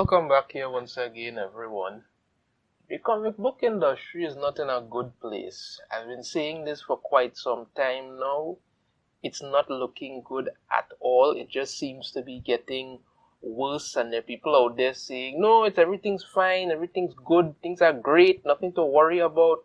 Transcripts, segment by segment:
Welcome back here once again, everyone. The comic book industry is not in a good place. I've been saying this for quite some time now. It's not looking good at all. It just seems to be getting worse, and there are people out there saying, no, everything's fine, everything's good, things are great, nothing to worry about.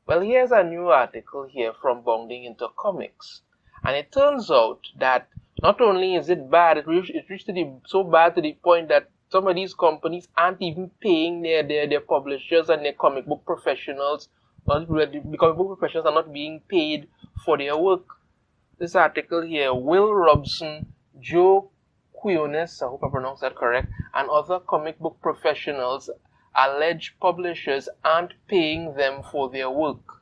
Well, here's a new article here from Bounding into Comics. And it turns out that not only is it bad, it reached so bad to the point that some of these companies aren't even paying their publishers and their comic book professionals. The comic book professionals are not being paid for their work. This article here, Will Robson, Joe Quinones, I hope I pronounced that correct, and other comic book professionals allege publishers aren't paying them for their work.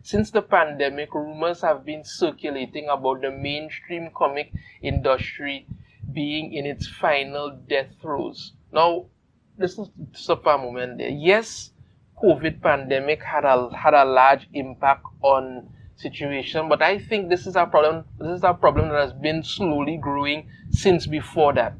Since the pandemic, rumors have been circulating about the mainstream comic industry being in its final death throes. Now, listen to a moment there. Yes, COVID pandemic had a large impact on situation, but I think this is a problem. This is a problem that has been slowly growing since before that.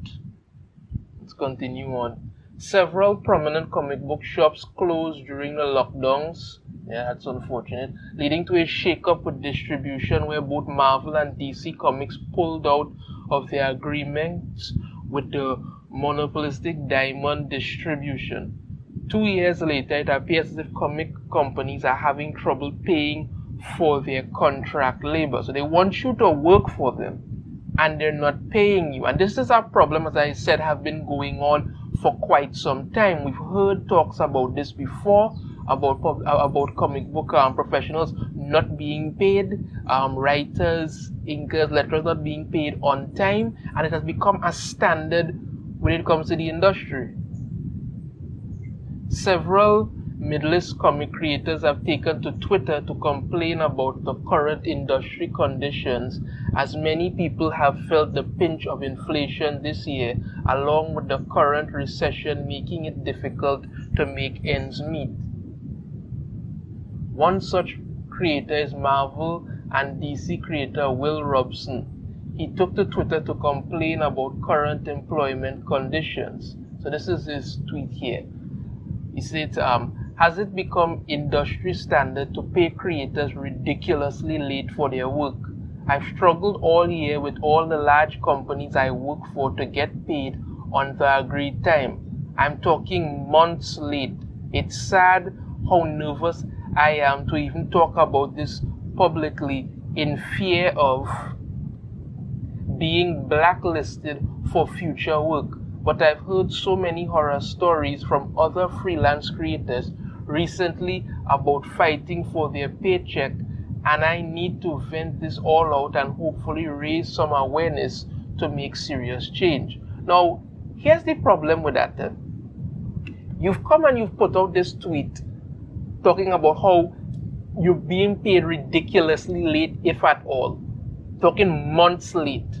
Let's continue on. Several prominent comic book shops closed during the lockdowns. Yeah, that's unfortunate, leading to a shake-up with distribution where both Marvel and DC Comics pulled out of their agreements with the monopolistic Diamond distribution. 2 years later, it appears as if comic companies are having trouble paying for their contract labor. So they want you to work for them, and they're not paying you. And this is a problem, as I said, have been going on for quite some time. We've heard talks about this before, about comic book professionals not being paid, writers, inkers, letterers not being paid on time, and it has become a standard when it comes to the industry. Several middle-list comic creators have taken to Twitter to complain about the current industry conditions, as many people have felt the pinch of inflation this year, along with the current recession making it difficult to make ends meet. One such creator is Marvel and DC creator Will Robson. He took to Twitter to complain about current employment conditions. So this is his tweet here. He said, has it become industry standard to pay creators ridiculously late for their work? I've struggled all year with all the large companies I work for to get paid on the agreed time. I'm talking months late. It's sad how nervous I am to even talk about this publicly in fear of being blacklisted for future work. But I've heard so many horror stories from other freelance creators recently about fighting for their paycheck, and I need to vent this all out and hopefully raise some awareness to make serious change. Now, here's the problem with that. You've come and you've put out this tweet talking about how you're being paid ridiculously late, if at all, talking months late.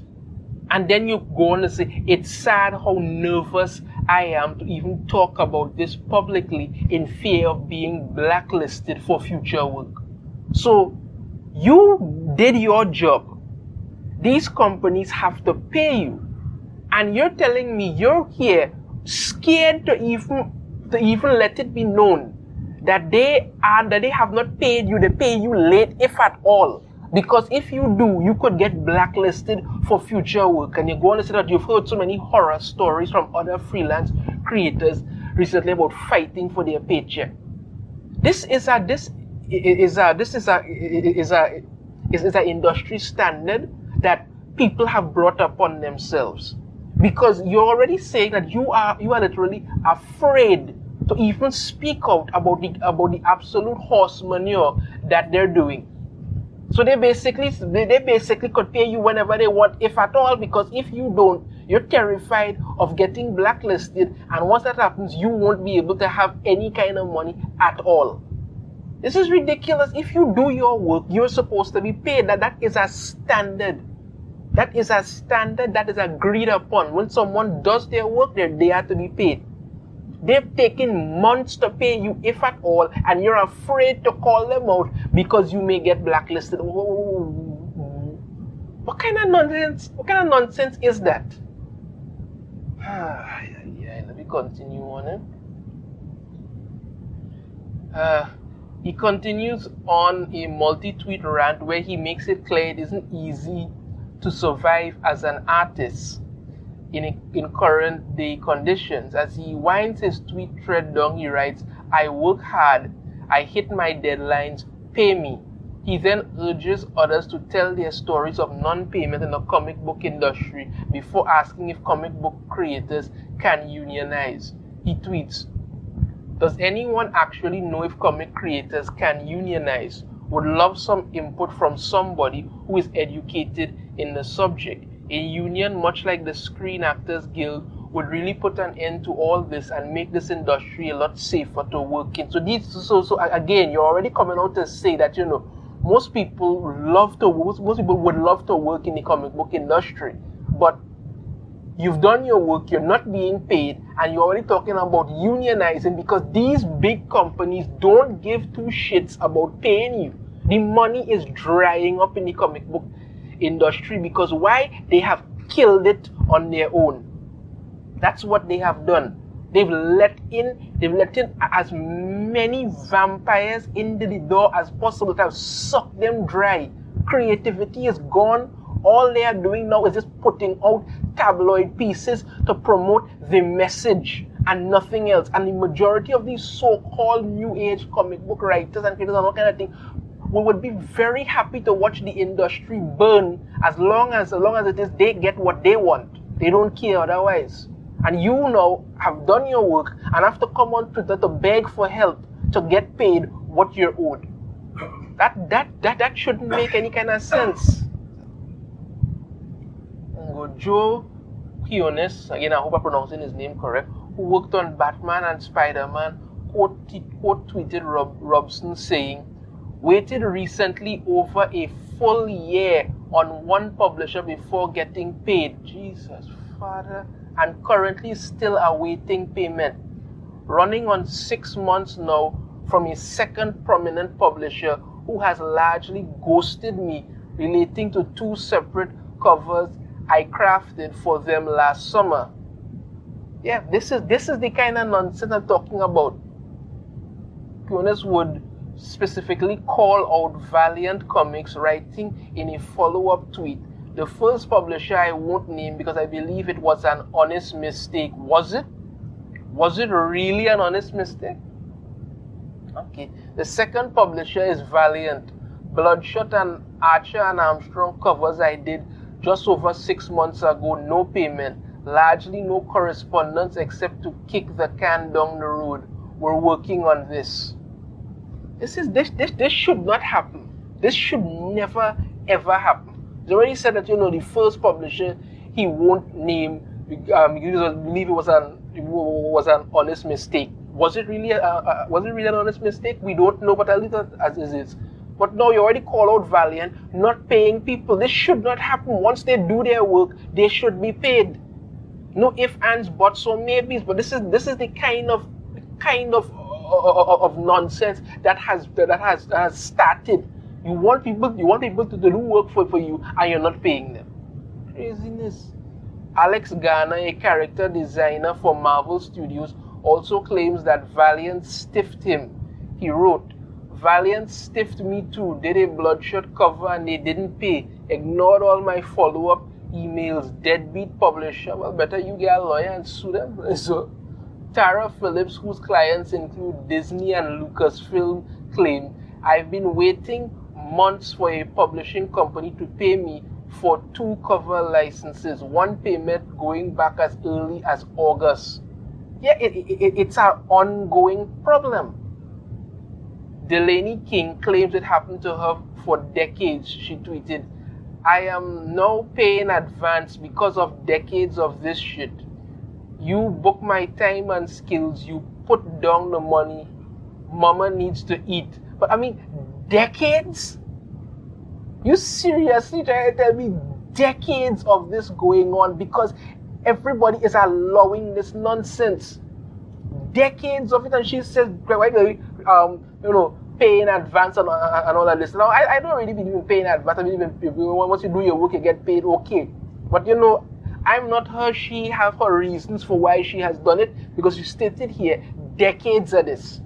And then you go on to say, it's sad how nervous I am to even talk about this publicly in fear of being blacklisted for future work. So you did your job. These companies have to pay you. And you're telling me you're here scared to even let it be known that they have not paid you, they pay you late, if at all. Because if you do, you could get blacklisted for future work. And you go on to say that you've heard so many horror stories from other freelance creators recently about fighting for their paycheck. This is an industry standard that people have brought upon themselves. Because you're already saying that you are literally afraid to even speak out about the absolute horse manure that they're doing. So they basically could pay you whenever they want, if at all, because if you don't, you're terrified of getting blacklisted, and once that happens, you won't be able to have any kind of money at all. This is ridiculous. If you do your work, you're supposed to be paid. That is a standard. That is a standard that is agreed upon. When someone does their work, they are to be paid. They've taken months to pay you, if at all, and you're afraid to call them out because you may get blacklisted. What kind of nonsense is that? Yeah, let me continue on it. He continues on a multi-tweet rant where he makes it clear it isn't easy to survive as an artist in current day conditions. As he winds his tweet thread down, he writes, "I work hard, I hit my deadlines, pay me." He then urges others to tell their stories of non-payment in the comic book industry before asking if comic book creators can unionize. He tweets, "Does anyone actually know if comic creators can unionize? Would love some input from somebody who is educated in the subject. A union, much like the Screen Actors Guild, would really put an end to all this and make this industry a lot safer to work in." So again, you're already coming out to say that, most people most people would love to work in the comic book industry, but you've done your work, you're not being paid, and you're already talking about unionizing because these big companies don't give two shits about paying you. The money is drying up in the comic book industry because why? They have killed it on their own. That's what they have done. They've let in as many vampires into the door as possible to have sucked them dry. Creativity is gone. All they are doing now is just putting out tabloid pieces to promote the message and nothing else. And the majority of these so-called new age comic book writers and creators and all kind of thing, we would be very happy to watch the industry burn as long as it is they get what they want. They don't care otherwise. And you now have done your work and have to come on Twitter to beg for help to get paid what you're owed. That shouldn't make any kind of sense. Joe Quinones, again I hope I'm pronouncing his name correct, who worked on Batman and Spider-Man, quote tweeted Robson saying, "Waited recently over a full year on one publisher before getting paid. Jesus, Father. And currently still awaiting payment. Running on 6 months now from a second prominent publisher who has largely ghosted me relating to 2 separate covers I crafted for them last summer." Yeah, this is the kind of nonsense I'm talking about. Quinones would specifically call out Valiant Comics, writing in a follow-up tweet, "The first publisher I won't name because I believe it was an honest mistake." Was it? Was it really an honest mistake? Okay. The second publisher is Valiant. Bloodshot and Archer and Armstrong covers I did just over 6 months ago, no payment, largely no correspondence except to kick the can down the road. We're working on this. This should not happen. This should never ever happen. They already said that the first publisher he won't name because believe it was an honest mistake. Was it really an honest mistake? We don't know, but I'll leave it as it is. But now you already call out Valiant not paying people. This should not happen. Once they do their work, they should be paid. No ifs, ands, buts, or maybes. But this is the kind of nonsense that has started. You want people to do work for you, and you're not paying them. Craziness. Alex Garner, a character designer for Marvel Studios, also claims that Valiant stiffed him. He wrote, "Valiant stiffed me too, did a Bloodshot cover and they didn't pay. Ignored all my follow-up emails. Deadbeat publisher." Well, better you get a lawyer and sue them. So, Tara Phillips, whose clients include Disney and Lucasfilm, claimed, "I've been waiting months for a publishing company to pay me for 2 cover licenses, one payment going back as early as August." Yeah, it's an ongoing problem. Delaney King claims it happened to her for decades. She tweeted, "I am now paying advance because of decades of this shit. You book my time and skills, you put down the money. Mama needs to eat." But I mean, decades? You seriously trying to tell me decades of this going on because everybody is allowing this nonsense? Decades of it, and she says, pay in advance and all of this. Now, I don't really believe in paying in advance. I believe in once you do your work, you get paid, okay. But I'm not her. She have her reasons for why she has done it, because you stated here decades of this.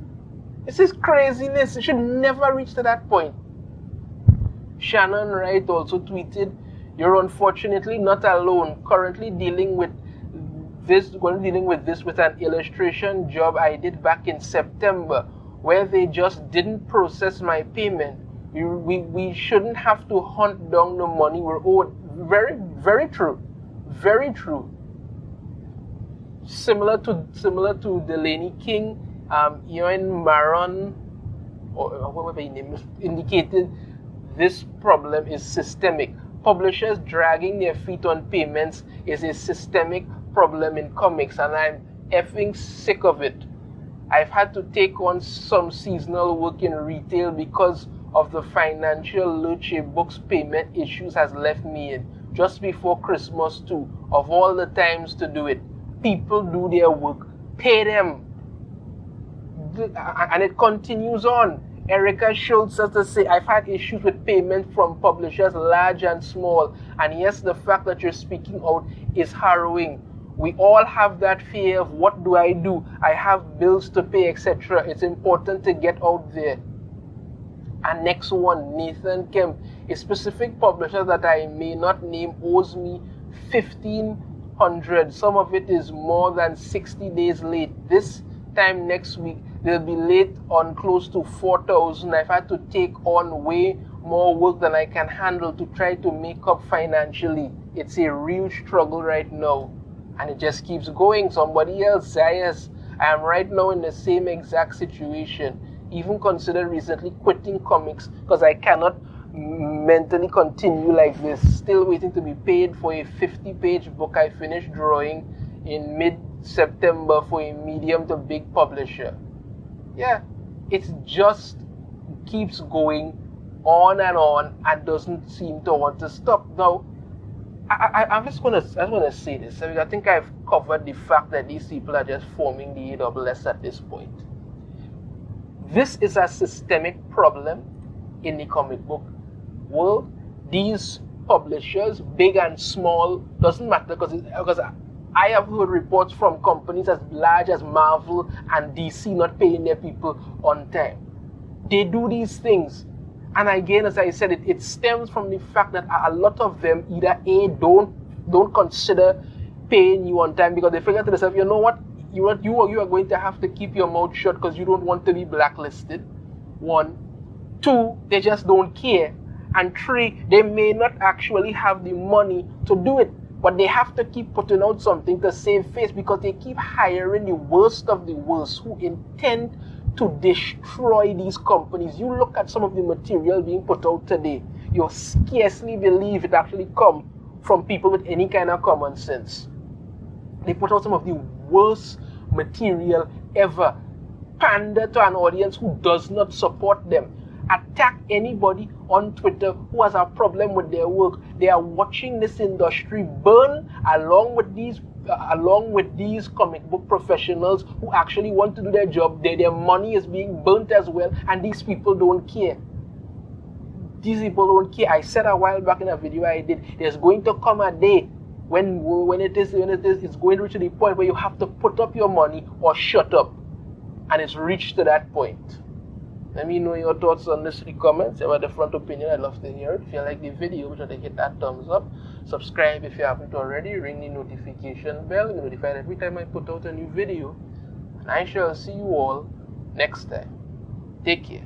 This is craziness. It should never reach to that point. Shannon Wright also tweeted, "You're unfortunately not alone. Currently dealing with this with an illustration job I did back in September, where they just didn't process my payment. We shouldn't have to hunt down the money we're owed." Very, very true. Very true. Similar to Delaney King, Ian Maron, or whatever his name is, indicated this problem is systemic. Publishers dragging their feet on payments is a systemic problem in comics, and I'm effing sick of it. I've had to take on some seasonal work in retail because of the financial lurch a book's payment issues has left me in, just before Christmas too, of all the times to do it. People do their work, pay them. And it continues on. Erica Schultz has to say, "I've had issues with payment from publishers, large and small. And yes, the fact that you're speaking out is harrowing. We all have that fear of what do I do? I have bills to pay, etc. It's important to get out there." And next one, Nathan Kemp. "A specific publisher that I may not name owes me $1,500. Some of it is more than 60 days late. This time next week, they'll be late on close to $4,000. I've had to take on way more work than I can handle to try to make up financially. It's a real struggle right now." And it just keeps going. Somebody else, Zayas, "I am right now in the same exact situation. Even considered recently quitting comics because I cannot mentally continue like this. Still waiting to be paid for a 50-page book I finished drawing in mid-September for a medium to big publisher." Yeah, it just keeps going on and doesn't seem to want to stop. Now, I'm just gonna say this. I think I've covered the fact that these people are just forming the AWS at this point. This is a systemic problem in the comic book world. These publishers, big and small, doesn't matter, because I have heard reports from companies as large as Marvel and DC not paying their people on time. They do these things. And again, as I said, it stems from the fact that a lot of them either A, don't consider paying you on time because they figure to themselves, you know what, you are going to have to keep your mouth shut because you don't want to be blacklisted. 1. 2, they just don't care. And 3, they may not actually have the money to do it, but they have to keep putting out something to save face because they keep hiring the worst of the worst who intend to destroy these companies. You look at some of the material being put out today, you'll scarcely believe it actually come from people with any kind of common sense. They put out some of the worst material ever, pander to an audience who does not support them, attack anybody on Twitter who has a problem with their work. They are watching this industry burn along with these comic book professionals who actually want to do their job. Their money is being burnt as well, and these people don't care. These people don't care. I said a while back in a video I did, there's going to come a day when it's going to reach to the point where you have to put up your money or shut up. And it's reached to that point. Let me know your thoughts on this in the comments. If you have a different opinion, I'd love to hear it. If you like the video, be sure to hit that thumbs up. Subscribe if you haven't already. Ring the notification bell. You'll be notified every time I put out a new video. And I shall see you all next time. Take care.